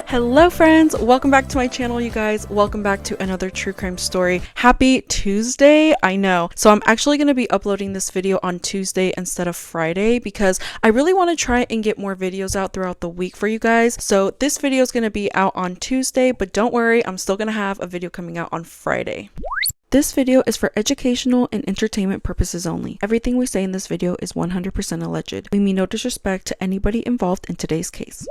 Hello friends, welcome back to my channel, you guys. Welcome back to another true crime story. Happy Tuesday. I know, so I'm actually going to be uploading this video on Tuesday instead of Friday because I really want to try and get more videos out throughout the week for you guys. So this video is going to be out on Tuesday, but don't worry, I'm still going to have a video coming out on Friday. This video is for educational and entertainment purposes only. Everything we say in this video is 100% alleged. We mean no disrespect to anybody involved in today's case.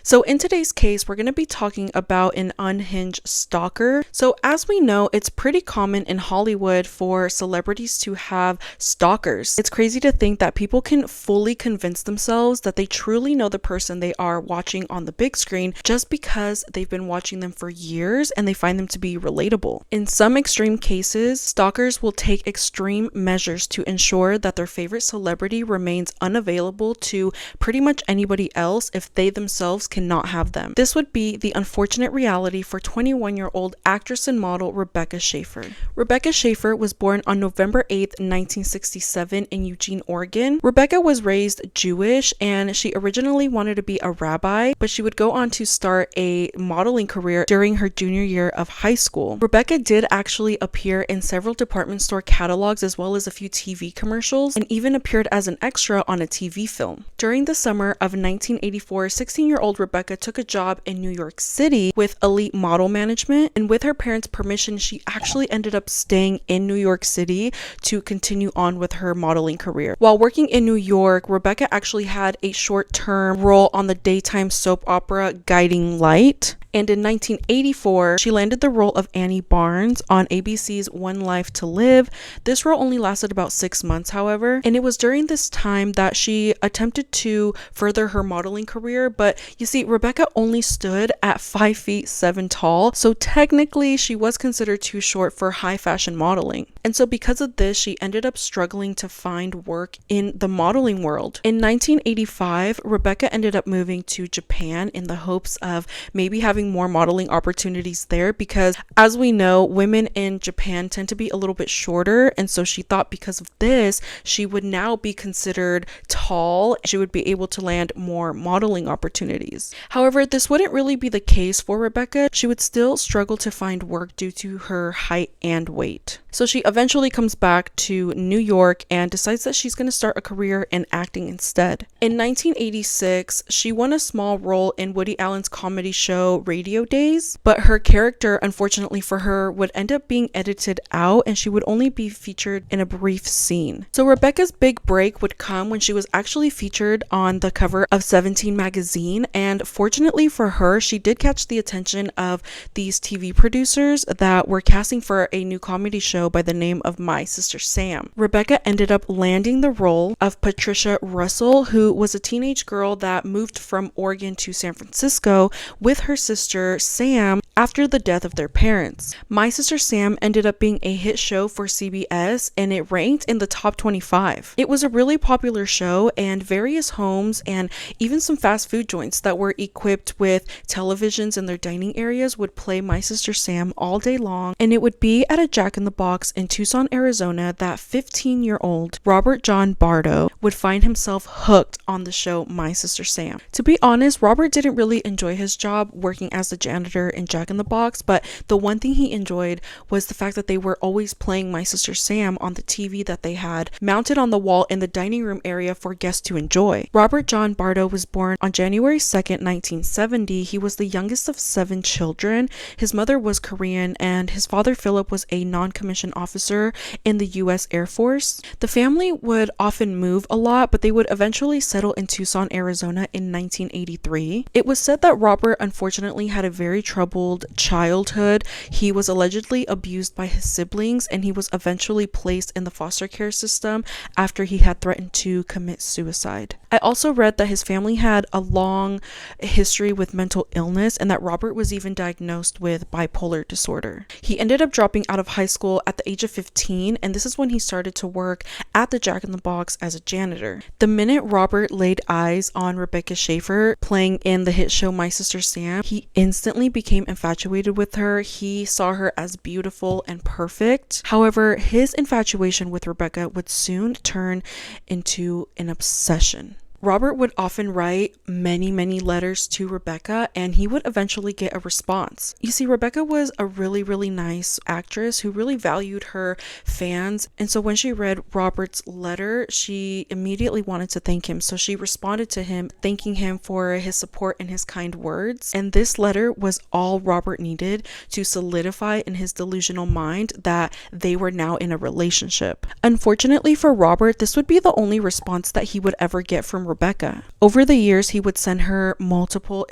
So in today's case, we're going to be talking about an unhinged stalker. So as we know, it's pretty common in Hollywood for celebrities to have stalkers. It's crazy to think that people can fully convince themselves that they truly know the person they are watching on the big screen just because they've been watching them for years and they find them to be relatable. In some extreme cases, stalkers will take extreme measures to ensure that their favorite celebrity remains unavailable to pretty much anybody else if they themselves cannot have them. This would be the unfortunate reality for 21-year-old actress and model Rebecca Schaeffer. Rebecca Schaeffer was born on November 8th, 1967 in Eugene, Oregon. Rebecca was raised Jewish and she originally wanted to be a rabbi, but she would go on to start a modeling career during her junior year of high school. Rebecca did actually appear in several department store catalogs as well as a few TV commercials, and even appeared as an extra on a TV film. During the summer of 1984, 16-year-old Rebecca took a job in New York City with Elite Model Management, and with her parents' permission, she actually ended up staying in New York City to continue on with her modeling career. While working in New York, Rebecca actually had a short-term role on the daytime soap opera Guiding Light. And in 1984, she landed the role of Annie Barnes on ABC's One Life to Live. This role only lasted about 6 months, however, and it was during this time that she attempted to further her modeling career, but you see, Rebecca only stood at 5'7" tall, so technically she was considered too short for high fashion modeling. And so because of this, she ended up struggling to find work in the modeling world. In 1985, Rebecca ended up moving to Japan in the hopes of maybe having more modeling opportunities there, because as we know, women in Japan tend to be a little bit shorter, and so she thought because of this she would now be considered tall. She would be able to land more modeling opportunities. However, this wouldn't really be the case for Rebecca. She would still struggle to find work due to her height and weight. So she eventually comes back to New York and decides that she's going to start a career in acting instead. In 1986, she won a small role in Woody Allen's comedy show Radio Days, but her character, unfortunately for her, would end up being edited out and she would only be featured in a brief scene. So Rebecca's big break would come when she was actually featured on the cover of 17 magazine, and fortunately for her, she did catch the attention of these TV producers that were casting for a new comedy show by the name of My Sister Sam. Rebecca ended up landing the role of Patricia Russell, who was a teenage girl that moved from Oregon to San Francisco with her sister Sam after the death of their parents. My Sister Sam ended up being a hit show for CBS and it ranked in the top 25. It was a really popular show, and various homes and even some fast food joints that were equipped with televisions in their dining areas would play My Sister Sam all day long, and it would be at a Jack in the Box in Tucson, Arizona that 15-year-old Robert John Bardo would find himself hooked on the show My Sister Sam. To be honest, Robert didn't really enjoy his job working as the janitor in Jack in the Box, but the one thing he enjoyed was the fact that they were always playing My Sister Sam on the TV that they had mounted on the wall in the dining room area for guests to enjoy. Robert John Bardo was born on January 2nd, 1970. He was the youngest of 7 children. His mother was Korean and his father Philip was a non-commissioned officer in the U.S. Air Force. The family would often move a lot, but they would eventually settle in Tucson, Arizona in 1983. It was said that Robert unfortunately had a very troubled childhood. He was allegedly abused by his siblings and he was eventually placed in the foster care system after he had threatened to commit suicide. I also read that his family had a long history with mental illness and that Robert was even diagnosed with bipolar disorder. He ended up dropping out of high school at the age of 15, and this is when he started to work at the Jack in the Box as a janitor. The minute Robert laid eyes on Rebecca Schaeffer playing in the hit show My Sister Sam, he instantly became infatuated with her. He saw her as beautiful and perfect. However, his infatuation with Rebecca would soon turn into an obsession. Robert would often write many letters to Rebecca, and he would eventually get a response. You see, Rebecca was a really nice actress who really valued her fans, and so when she read Robert's letter, she immediately wanted to thank him. So she responded to him, thanking him for his support and his kind words. And this letter was all Robert needed to solidify in his delusional mind that they were now in a relationship. Unfortunately for Robert, this would be the only response that he would ever get from Rebecca. Over the years, he would send her multiple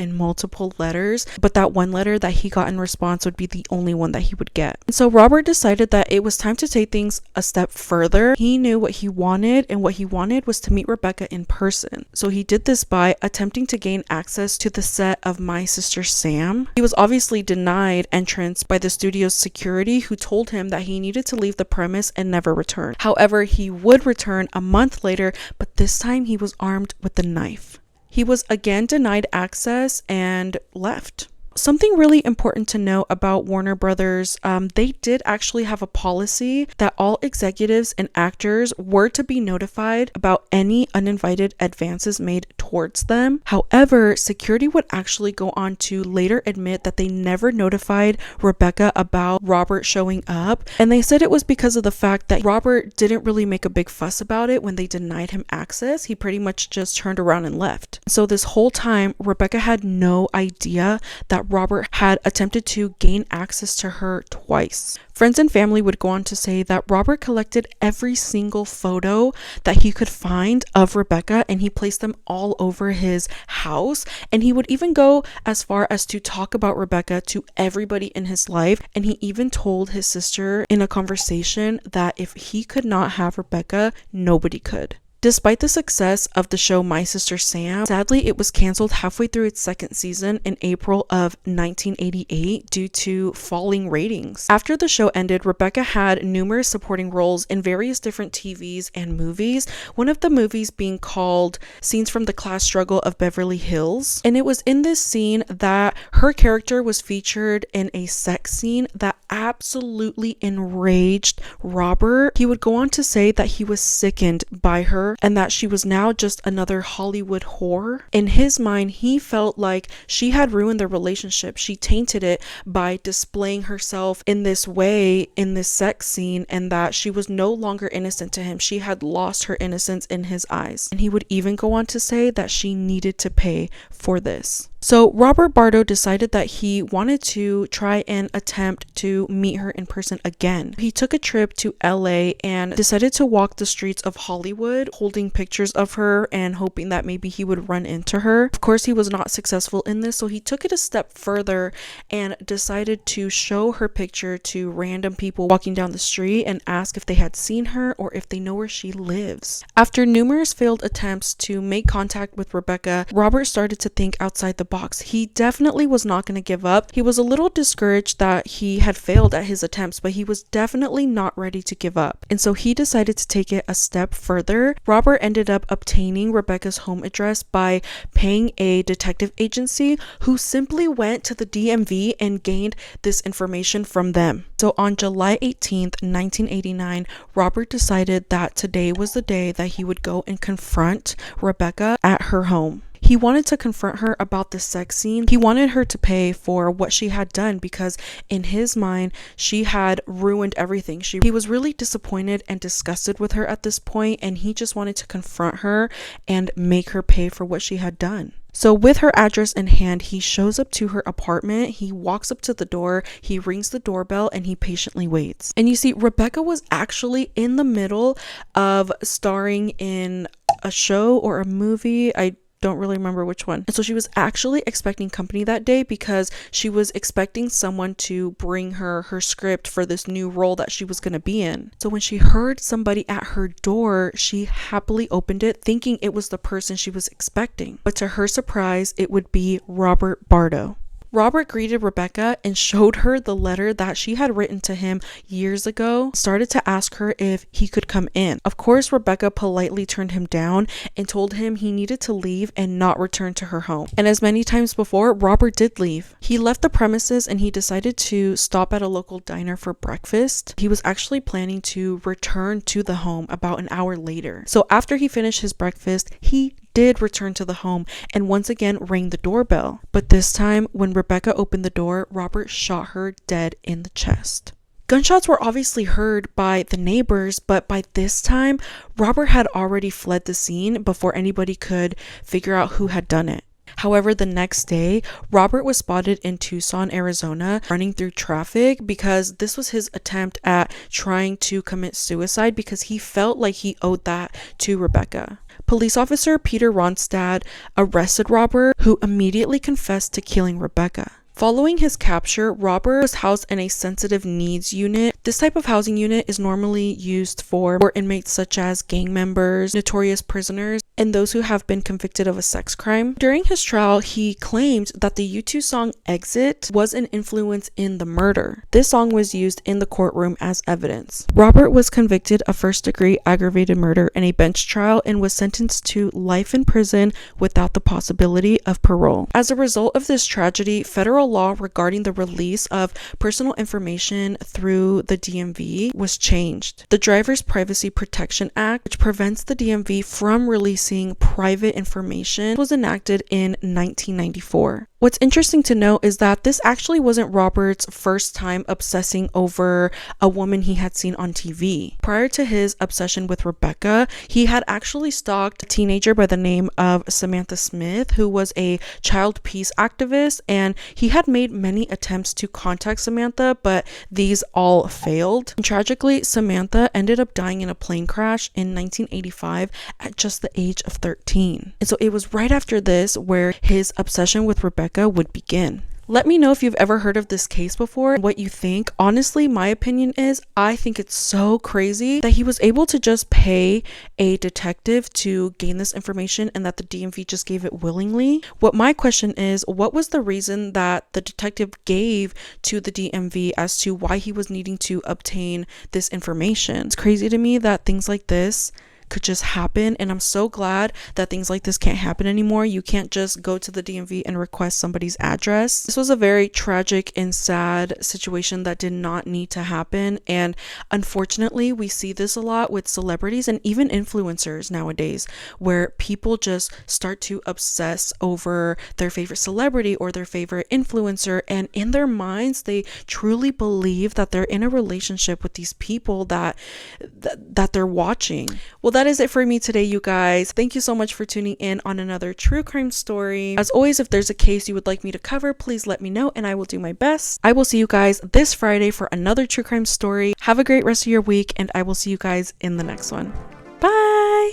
letters, but that one letter that he got in response would be the only one that he would get. And so Robert decided that it was time to take things a step further. He knew what he wanted, and what he wanted was to meet Rebecca in person. So he did this by attempting to gain access to the set of My Sister Sam. He was obviously denied entrance by the studio's security, who told him that he needed to leave the premise and never return. However, he would return a month later, but this time he was armed with the knife. He was again denied access and left. Something really important to know about Warner Brothers, they did actually have a policy that all executives and actors were to be notified about any uninvited advances made towards them. However, security would actually go on to later admit that they never notified Rebecca about Robert showing up, and they said it was because of the fact that Robert didn't really make a big fuss about it when they denied him access. He pretty much just turned around and left. So this whole time, Rebecca had no idea that Robert had attempted to gain access to her twice. Friends and family would go on to say that Robert collected every single photo that he could find of Rebecca, and he placed them all over his house, and he would even go as far as to talk about Rebecca to everybody in his life. And he even told his sister in a conversation that if he could not have Rebecca, nobody could. Despite the success of the show My Sister Sam, sadly it was canceled halfway through its second season in April of 1988 due to falling ratings. After the show ended, Rebecca had numerous supporting roles in various different TVs and movies, one of the movies being called Scenes from the Class Struggle of Beverly Hills. And it was in this scene that her character was featured in a sex scene that absolutely enraged Robert. He would go on to say that he was sickened by her and that she was now just another Hollywood whore. In his mind, he felt like she had ruined their relationship. She tainted it by displaying herself in this way in this sex scene, and that she was no longer innocent to him. She had lost her innocence in his eyes. And he would even go on to say that she needed to pay for this. So Robert Bardo decided that he wanted to try and attempt to meet her in person again. He took a trip to LA and decided to walk the streets of Hollywood, holding pictures of her and hoping that maybe he would run into her. Of course, he was not successful in this, so he took it a step further and decided to show her picture to random people walking down the street and ask if they had seen her or if they know where she lives. After numerous failed attempts to make contact with Rebecca, Robert started to think outside the box. He definitely was not going to give up. He was a little discouraged that he had failed at his attempts, but he was definitely not ready to give up. And so he decided to take it a step further. Robert ended up obtaining Rebecca's home address by paying a detective agency who simply went to the DMV and gained this information from them. So on July 18th, 1989, Robert decided that today was the day that he would go and confront Rebecca at her home. He wanted to confront her about the sex scene. He wanted her to pay for what she had done because in his mind, she had ruined everything. He was really disappointed and disgusted with her at this point, and he just wanted to confront her and make her pay for what she had done. So with her address in hand, he shows up to her apartment. He walks up to the door, he rings the doorbell, and he patiently waits. And you see, Rebecca was actually in the middle of starring in a show or a movie. I don't really remember which one. And so she was actually expecting company that day because she was expecting someone to bring her script for this new role that she was going to be in. So when she heard somebody at her door, she happily opened it thinking it was the person she was expecting. But to her surprise, it would be Robert Bardo. Robert greeted Rebecca and showed her the letter that she had written to him years ago, started to ask her if he could come in. Of course, Rebecca politely turned him down and told him he needed to leave and not return to her home. And as many times before, Robert did leave. He left the premises and he decided to stop at a local diner for breakfast. He was actually planning to return to the home about an hour later. So after he finished his breakfast, he did return to the home and once again rang the doorbell. But this time, when Rebecca opened the door, Robert shot her dead in the chest. Gunshots were obviously heard by the neighbors, but by this time, Robert had already fled the scene before anybody could figure out who had done it. However, the next day, Robert was spotted in Tucson, Arizona, running through traffic because this was his attempt at trying to commit suicide because he felt like he owed that to Rebecca. Police officer Peter Ronstadt arrested Robert, who immediately confessed to killing Rebecca. Following his capture, Robert was housed in a sensitive needs unit. This type of housing unit is normally used for inmates such as gang members, notorious prisoners, and those who have been convicted of a sex crime. During his trial, he claimed that the U2 song Exit was an influence in the murder. This song was used in the courtroom as evidence. Robert was convicted of first-degree aggravated murder in a bench trial and was sentenced to life in prison without the possibility of parole. As a result of this tragedy, federal law regarding the release of personal information through the DMV was changed. The Driver's Privacy Protection Act, which prevents the DMV from releasing private information, was enacted in 1994. What's interesting to note is that this actually wasn't Robert's first time obsessing over a woman he had seen on TV. Prior to his obsession with Rebecca, he had actually stalked a teenager by the name of Samantha Smith, who was a child peace activist, and he had made many attempts to contact Samantha, but these all failed. And tragically, Samantha ended up dying in a plane crash in 1985 at just the age of 13. And so it was right after this where his obsession with Rebecca would begin. Let me know if you've ever heard of this case before, what you think. Honestly, my opinion is I think it's so crazy that he was able to just pay a detective to gain this information and that the DMV just gave it willingly. What my question is, what was the reason that the detective gave to the DMV as to why he was needing to obtain this information? It's crazy to me that things like this could just happen, and I'm so glad that things like this can't happen anymore. You can't just go to the DMV and request somebody's address. This was a very tragic and sad situation that did not need to happen, and unfortunately we see this a lot with celebrities and even influencers nowadays, where people just start to obsess over their favorite celebrity or their favorite influencer, and in their minds they truly believe that they're in a relationship with these people that they're watching. Well, that is it for me today, you guys. Thank you so much for tuning in on another true crime story. As always, if there's a case you would like me to cover, please let me know and I will do my best. I will see you guys this Friday for another true crime story. Have a great rest of your week, and I will see you guys in the next one. Bye!